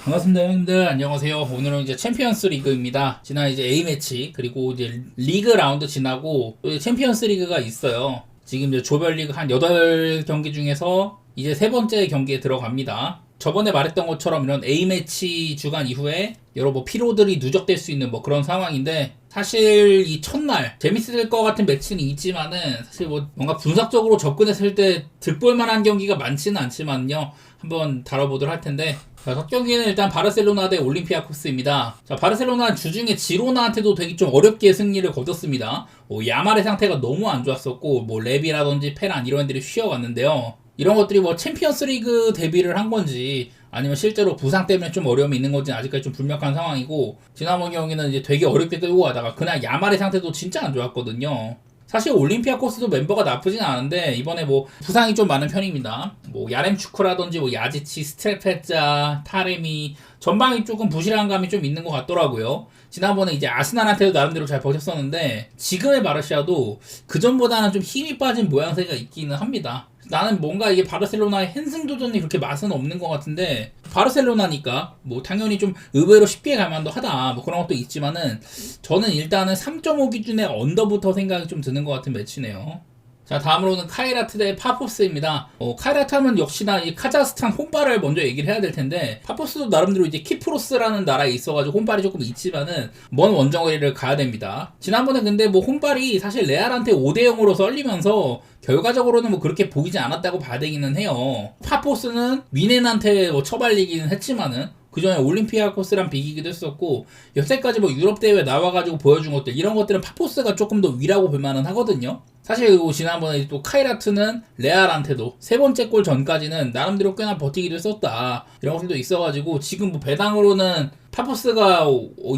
반갑습니다, 형님들. 안녕하세요. 오늘은 이제 챔피언스 리그입니다. 지난 이제 A매치, 그리고 이제 리그 라운드 지나고 또 이제 챔피언스 리그가 있어요. 지금 이제 조별 리그 한 8경기 중에서 이제 세 번째 경기에 들어갑니다. 저번에 말했던 것처럼 이런 A매치 주간 이후에 여러 피로들이 누적될 수 있는 그런 상황인데, 사실 이 첫날 재밌을 것 같은 매치는 있지만은 사실 뭔가 분석적으로 접근했을 때 득볼 만한 경기가 많지는 않지만요. 한번 다뤄보도록 할 텐데, 자, 첫 경기는 일단 바르셀로나 대 올림피아코스입니다. 자, 바르셀로나는 주중에 지로나한테도 되게 좀 어렵게 승리를 거뒀습니다. 야말의 상태가 너무 안 좋았었고, 레비라든지 페란 이런 애들이 쉬어갔는데요. 이런 것들이 챔피언스 리그 데뷔를 한 건지 아니면 실제로 부상 때문에 좀 어려움이 있는 건지 아직까지 좀 불명확한 상황이고, 지난번 경기는 이제 되게 어렵게 끌고 가다가 그날 야말의 상태도 진짜 안 좋았거든요. 사실 올림피아코스도 멤버가 나쁘진 않은데 이번에 부상이 좀 많은 편입니다. 야렘추크라든지 야지치, 스트레페자, 타레미 전방이 조금 부실한 감이 좀 있는 것 같더라고요. 지난번에 이제 아스날한테도 나름대로 잘 버텼었는데 지금의 바르시아도 그전보다는 좀 힘이 빠진 모양새가 있기는 합니다. 나는 뭔가 이게 바르셀로나의 핸승도전이 그렇게 맛은 없는 것 같은데, 바르셀로나니까 당연히 좀 의외로 쉽게 갈만도 하다 그런 것도 있지만은, 저는 일단은 3.5 기준의 언더부터 생각이 좀 드는 것 같은 매치네요. 자, 다음으로는 카이라트 대 파포스입니다. 카이라트 하면 역시나 이 카자흐스탄 혼발을 먼저 얘기를 해야 될 텐데, 파포스도 나름대로 이제 키프로스라는 나라에 있어가지고 혼발이 조금 있지만은 먼 원정거리를 가야 됩니다. 지난번에 근데 혼발이 사실 레알한테 5대0으로 썰리면서 결과적으로는 그렇게 보이지 않았다고 봐야 되기는 해요. 파포스는 위넨한테 처발리기는 했지만은 그 전에 올림피아코스랑 비기기도 했었고, 여태까지 유럽 대회 나와가지고 보여준 것들, 이런 것들은 파포스가 조금 더 위라고 볼만은 하거든요. 사실 지난번에 또 카이라트는 레알한테도 세 번째 골 전까지는 나름대로 꽤나 버티기도 했었다, 이런 것들도 있어가지고, 지금 배당으로는 파포스가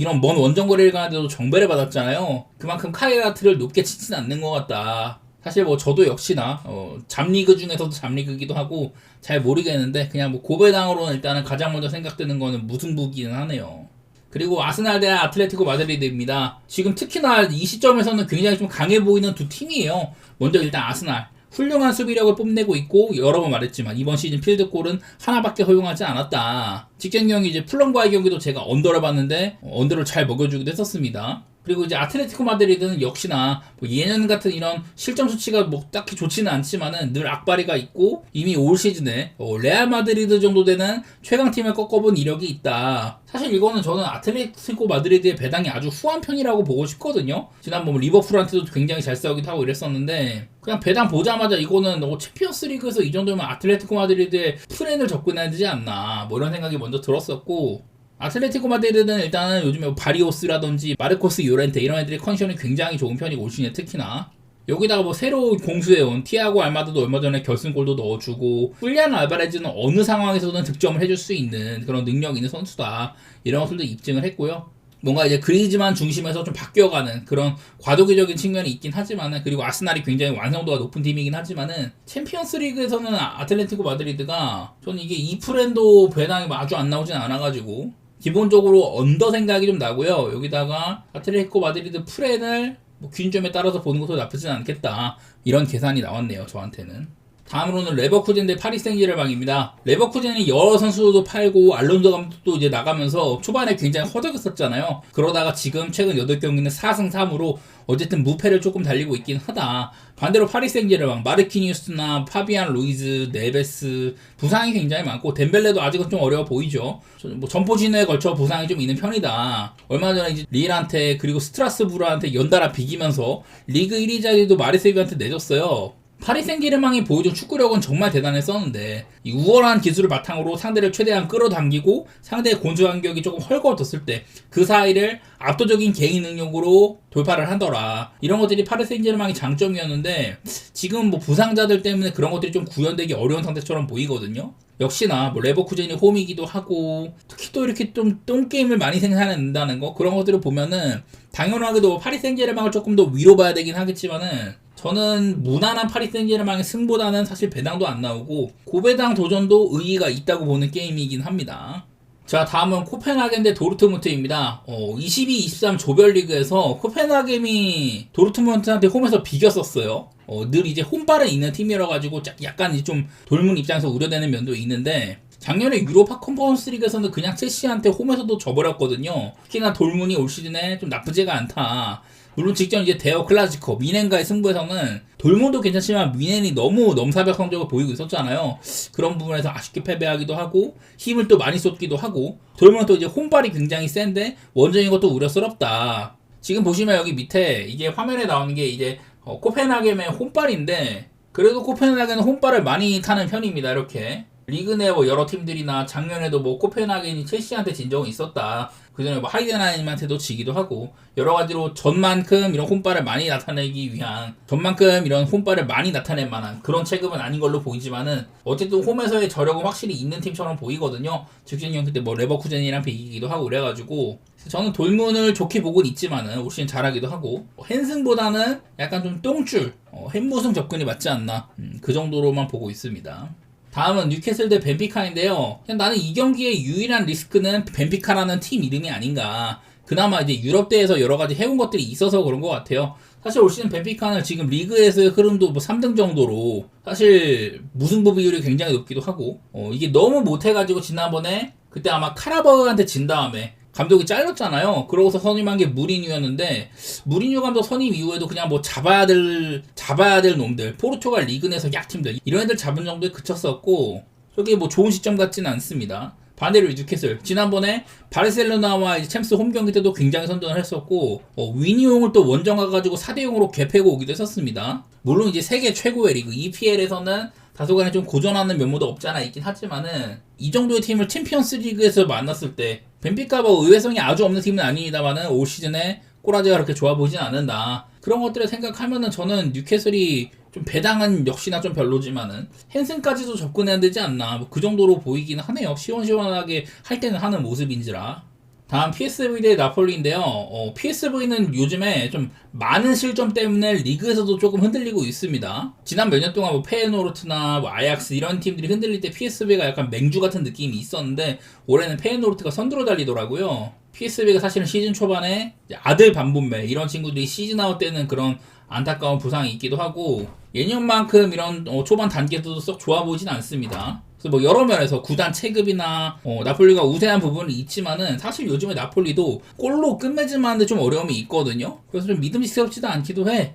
이런 먼 원정거리를 가는데도 정배를 받았잖아요. 그만큼 카이라트를 높게 치진 않는 것 같다. 사실 저도 역시나 잡리그 중에서도 잡리그기도 하고 잘 모르겠는데, 그냥 고배당으로는 일단은 가장 먼저 생각드는 거는 무승부기는 하네요. 그리고 아스날 대 아틀레티코 마드리드입니다. 지금 특히나 이 시점에서는 굉장히 좀 강해 보이는 두 팀이에요. 먼저 일단 아스날, 훌륭한 수비력을 뽐내고 있고, 여러 번 말했지만 이번 시즌 필드골은 하나밖에 허용하지 않았다. 직전 경기 이제 풀럼과의 경기도 제가 언더를 봤는데 언더를 잘 먹여주기도 했었습니다. 그리고 이제 아틀레티코 마드리드는 역시나 예년 같은 이런 실점 수치가 딱히 좋지는 않지만은 늘 악바리가 있고, 이미 올 시즌에 레알 마드리드 정도 되는 최강팀을 꺾어본 이력이 있다. 사실 이거는 저는 아틀레티코 마드리드의 배당이 아주 후한 편이라고 보고 싶거든요. 지난번 리버풀한테도 굉장히 잘 싸우기도 하고 이랬었는데, 그냥 배당 보자마자 이거는 챔피언스 리그에서 이 정도면 아틀레티코 마드리드의 프렌을 접근해야 되지 않나, 이런 생각이 먼저 들었었고, 아틀레티코 마드리드는 일단은 요즘에 바리오스라든지 마르코스 요렌테 이런 애들의 컨디션이 굉장히 좋은 편이고, 올 시즌에 특히나 여기다가 새로 공수해온 티아고 알마드도 얼마 전에 결승골도 넣어주고, 훌리안 알바레즈는 어느 상황에서든 득점을 해줄 수 있는 그런 능력 있는 선수다, 이런 것들도 입증을 했고요. 뭔가 이제 그리즈만 중심에서 좀 바뀌어가는 그런 과도기적인 측면이 있긴 하지만은, 그리고 아스날이 굉장히 완성도가 높은 팀이긴 하지만은, 챔피언스 리그에서는 아틀레티코 마드리드가, 저는 이게 2프렌도 배당이 아주 안 나오진 않아가지고 기본적으로 언더 생각이 좀 나고요. 여기다가 아틀레티코 마드리드 프렌을 균점에 따라서 보는 것도 나쁘진 않겠다, 이런 계산이 나왔네요, 저한테는. 다음으로는 레버쿠젠 대 파리 생제르맹입니다. 레버쿠젠이 여러 선수도 팔고 알론소 감독도 이제 나가면서 초반에 굉장히 허덕였었잖아요. 그러다가 지금 최근 8경기는 4승 3무로 어쨌든 무패를 조금 달리고 있긴 하다. 반대로 파리 생제르맹, 마르키니우스나 파비안 루이즈, 네베스 부상이 굉장히 많고, 덴벨레도 아직은 좀 어려워 보이죠. 점포진에 걸쳐 부상이 좀 있는 편이다. 얼마 전에 이제 릴한테 그리고 스트라스부르한테 연달아 비기면서 리그 1위 자리도 마르세유한테 내줬어요. 파리 생제르맹이 보여준 축구력은 정말 대단했었는데, 이 우월한 기술을 바탕으로 상대를 최대한 끌어당기고 상대의 공수 간격이 조금 헐거워졌을 때 그 사이를 압도적인 개인 능력으로 돌파를 하더라. 이런 것들이 파리 생제르맹의 장점이었는데, 지금 부상자들 때문에 그런 것들이 좀 구현되기 어려운 상태처럼 보이거든요. 역시나 레버쿠젠이 홈이기도 하고, 특히 또 이렇게 좀 똥게임을 많이 생산해낸다는 거, 그런 것들을 보면은 당연하게도 파리 생제르맹을 조금 더 위로 봐야 되긴 하겠지만은, 저는 무난한 파리 생제르맹의 승보다는 사실 배당도 안 나오고 고배당 도전도 의의가 있다고 보는 게임이긴 합니다. 자, 다음은 코펜하겐 대 도르트문트입니다. 22-23 조별리그에서 코펜하겐이 도르트문트한테 홈에서 비겼었어요. 늘 이제 홈발은 있는 팀이라 가지고 약간 좀 돌문 입장에서 우려되는 면도 있는데, 작년에 유로파 컨퍼런스 리그에서는 그냥 첼시한테 홈에서도 져버렸거든요. 특히나 돌문이 올 시즌에 좀 나쁘지가 않다. 물론 직전 이제 데어 클라시코 미넨과의 승부에서는 돌문도 괜찮지만 미넨이 너무 넘사벽 성적을 보이고 있었잖아요. 그런 부분에서 아쉽게 패배하기도 하고 힘을 또 많이 쏟기도 하고 돌문은 또 이제 홈발이 굉장히 센데 원정인 것도 우려스럽다. 지금 보시면 여기 밑에 이게 화면에 나오는 게 이제 코펜하겐의 홈발인데 그래도 코펜하겐은 홈발을 많이 타는 편입니다. 이렇게 리그 내 뭐 여러 팀들이나 작년에도 뭐 코펜하겐이 첼시한테 진 적은 있었다. 그 전에 뭐 하이덴하임한테도 지기도 하고 여러 가지로 전만큼 이런 홈발을 많이 나타내기 위한 전만큼 이런 홈발을 많이 나타낼 만한 그런 체급은 아닌 걸로 보이지만은 어쨌든 홈에서의 저력은 확실히 있는 팀처럼 보이거든요. 직전 경기 때 뭐 레버쿠젠이랑 비기기도 하고 그래가지고 저는 돌문을 좋게 보고는 있지만은 올 시즌 잘하기도 하고 헨승보다는 약간 좀 똥줄 헨무승 접근이 맞지 않나 그 정도로만 보고 있습니다. 다음은 뉴캐슬 대 벤피카인데요. 그냥 나는 이 경기의 유일한 리스크는 벤피카라는 팀 이름이 아닌가. 그나마 이제 유럽대에서 여러 가지 해온 것들이 있어서 그런 것 같아요. 사실 올 시즌 벤피카는 지금 리그에서의 흐름도 뭐 3등 정도로 사실 무승부 비율이 굉장히 높기도 하고 이게 너무 못해가지고 지난번에 그때 아마 카라바흐한테 진 다음에 감독이 잘렸잖아요. 그러고서 선임한 게 무리뉴였는데 무리뉴 감독 선임 이후에도 그냥 뭐 잡아야 될 놈들 포르투갈 리그 내에서 약팀들 이런 애들 잡은 정도에 그쳤었고 저게 뭐 좋은 시점 같지는 않습니다. 반대로 뉴캐슬 지난번에 바르셀로나와 이제 챔스 홈 경기 때도 굉장히 선전을 했었고 위니용을 또 원정 가가지고 4대0으로 개패고 오기도 했었습니다. 물론 이제 세계 최고의 리그 EPL에서는 다소간에 좀 고전하는 면모도 없지 않아 있긴 하지만은 이 정도의 팀을 챔피언스 리그에서 만났을 때 벤피카 뭐 의외성이 아주 없는 팀은 아닙니다만은 올 시즌에 꼬라지가 그렇게 좋아 보이진 않는다. 그런 것들을 생각하면은 저는 뉴캐슬이 좀 배당은 역시나 좀 별로지만은 헨슨까지도 접근해야 되지 않나 뭐 그 정도로 보이긴 하네요. 시원시원하게 할 때는 하는 모습인지라. 다음 PSV 대 나폴리인데요. PSV는 요즘에 좀 많은 실점 때문에 리그에서도 조금 흔들리고 있습니다. 지난 몇 년 동안 뭐 페에노르트나 뭐 아약스 이런 팀들이 흔들릴 때 PSV가 약간 맹주 같은 느낌이 있었는데 올해는 페에노르트가 선두로 달리더라고요. PSV가 사실은 시즌 초반에 아들 반본매 이런 친구들이 시즌 아웃 때는 그런 안타까운 부상이 있기도 하고 예년만큼 이런 초반 단계도 썩 좋아 보이진 않습니다. 그래서 뭐 여러 면에서 구단 체급이나 나폴리가 우세한 부분은 있지만은 사실 요즘에 나폴리도 골로 끝맺음하는데 좀 어려움이 있거든요. 그래서 좀 믿음직스럽지도 않기도 해.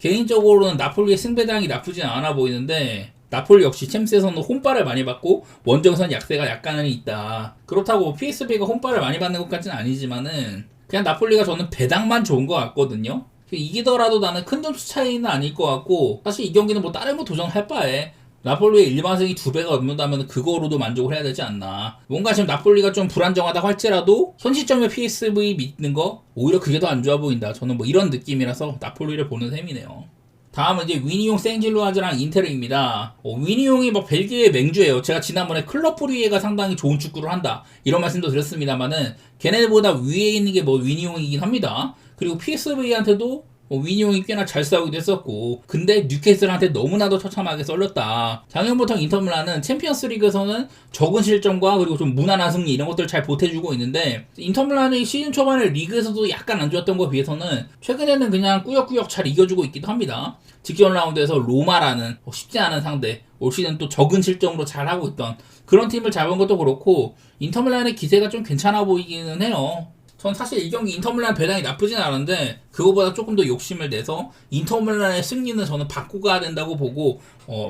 개인적으로는 나폴리의 승배당이 나쁘진 않아 보이는데 나폴리 역시 챔스에서는 홈발을 많이 받고 원정선 약세가 약간은 있다. 그렇다고 PSV가 홈발을 많이 받는 것까지는 아니지만은 그냥 나폴리가 저는 배당만 좋은 것 같거든요. 이기더라도 나는 큰 점수 차이는 아닐 것 같고 사실 이 경기는 뭐 다른 거 도전할 바에 나폴리의 일반승이 2배가 넘는다면 그거로도 만족을 해야 되지 않나. 뭔가 지금 나폴리가 좀 불안정하다고 할지라도 현 시점에 PSV 믿는 거 오히려 그게 더 안 좋아 보인다. 저는 뭐 이런 느낌이라서 나폴리를 보는 셈이네요. 다음은 이제 위니용 생질로아즈랑 인테르입니다. 위니용이 뭐 벨기에의 맹주예요. 제가 지난번에 클럽 프리에가 상당히 좋은 축구를 한다 이런 말씀도 드렸습니다만은 걔네보다 위에 있는 게 뭐 위니용이긴 합니다. 그리고 PSV한테도 위니용이 꽤나 잘 싸우기도 했었고 근데 뉴캐슬한테 너무나도 처참하게 썰렸다. 작년부터 인터밀란은 챔피언스 리그에서는 적은 실점과 그리고 좀 무난한 승리 이런 것들을 잘 보태주고 있는데 인터밀란이 시즌 초반에 리그에서도 약간 안 좋았던 것에 비해서는 최근에는 그냥 꾸역꾸역 잘 이겨주고 있기도 합니다. 직전 라운드에서 로마라는 쉽지 않은 상대 올 시즌 또 적은 실점으로 잘하고 있던 그런 팀을 잡은 것도 그렇고 인터밀란의 기세가 좀 괜찮아 보이기는 해요. 전 사실 이 경기 인터밀란 배당이 나쁘진 않은데 그거보다 조금 더 욕심을 내서 인터밀란의 승리는 저는 받고 가야 된다고 보고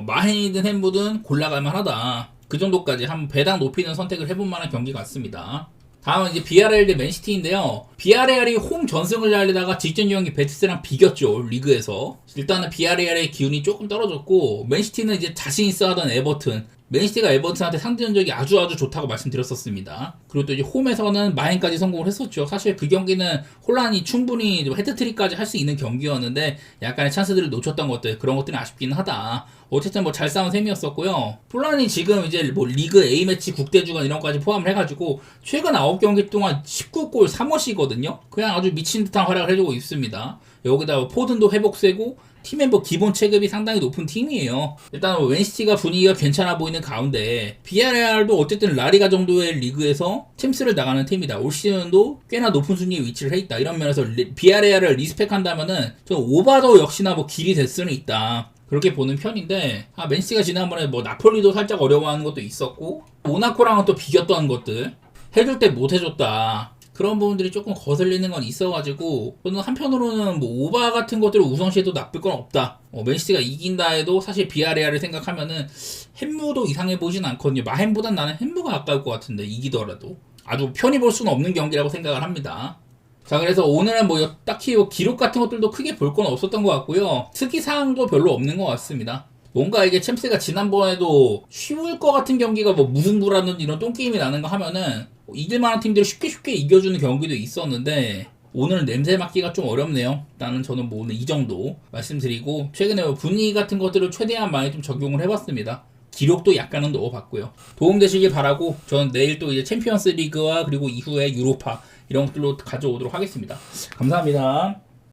마헨이든 햄무든 골라갈만 하다. 그 정도까지 한번 배당 높이는 선택을 해볼 만한 경기 같습니다. 다음은 이제 비아레알 대 맨시티인데요. 비아레알이 홈 전승을 달리다가 직전 경기 베티스랑 비겼죠. 리그에서. 일단은 비아레알의 기운이 조금 떨어졌고 맨시티는 이제 자신 있어 하던 에버튼 맨시티가 에버튼한테 상대 전적이 아주 좋다고 말씀드렸었습니다. 그리고 또 이제 홈에서는 마헨까지 성공을 했었죠. 사실 그 경기는 혼란이 충분히 헤트트릭까지 할 수 있는 경기였는데 약간의 찬스들을 놓쳤던 것들 그런 것들은 아쉽긴 하다. 어쨌든 뭐 잘 싸운 셈이었었고요. 혼란이 지금 이제 뭐 리그 A매치 국대주간 이런 거까지 포함을 해가지고 최근 9경기 동안 19골 3어시거든요. 그냥 아주 미친 듯한 활약을 해주고 있습니다. 여기다 포든도 회복세고 팀 멤버 기본 체급이 상당히 높은 팀이에요. 일단 맨시티가 분위기가 괜찮아 보이는 가운데 비아레알도 어쨌든 라리가 정도의 리그에서 챔스를 나가는 팀이다. 올 시즌도 꽤나 높은 순위에 위치를 해 있다. 이런 면에서 비아레알을 리스펙한다면은 저 오바도 역시나 뭐 길이 될 수는 있다. 그렇게 보는 편인데 맨시티가 지난번에 뭐 나폴리도 살짝 어려워하는 것도 있었고 모나코랑은 또 비겼던 것들, 해줄 때 못 해줬다. 그런 부분들이 조금 거슬리는 건 있어가지고 저는 한편으로는 뭐 오바 같은 것들을 우선시해도 나쁠 건 없다. 맨시티가 이긴다 해도 사실 비아레알을 생각하면은 햄무도 이상해 보진 않거든요. 마햄보단 나는 햄무가 가까울 것 같은데, 이기더라도 아주 편히 볼 수는 없는 경기라고 생각을 합니다. 자, 그래서 오늘은 뭐 딱히 기록 같은 것들도 크게 볼 건 없었던 것 같고요. 특이사항도 별로 없는 것 같습니다. 뭔가 이게 챔스가 지난번에도 쉬울 것 같은 경기가 뭐 무승부라든지 이런 똥게임이 나는 거 하면은 이길만한 팀들을 쉽게 이겨주는 경기도 있었는데, 오늘은 냄새 맡기가 좀 어렵네요. 일단은 저는 뭐 오늘 이 정도 말씀드리고, 최근에 뭐 분위기 같은 것들을 최대한 많이 좀 적용을 해봤습니다. 기록도 약간은 넣어봤고요. 도움되시길 바라고, 저는 내일 또 이제 챔피언스 리그와 그리고 이후에 유로파 이런 것들로 가져오도록 하겠습니다. 감사합니다.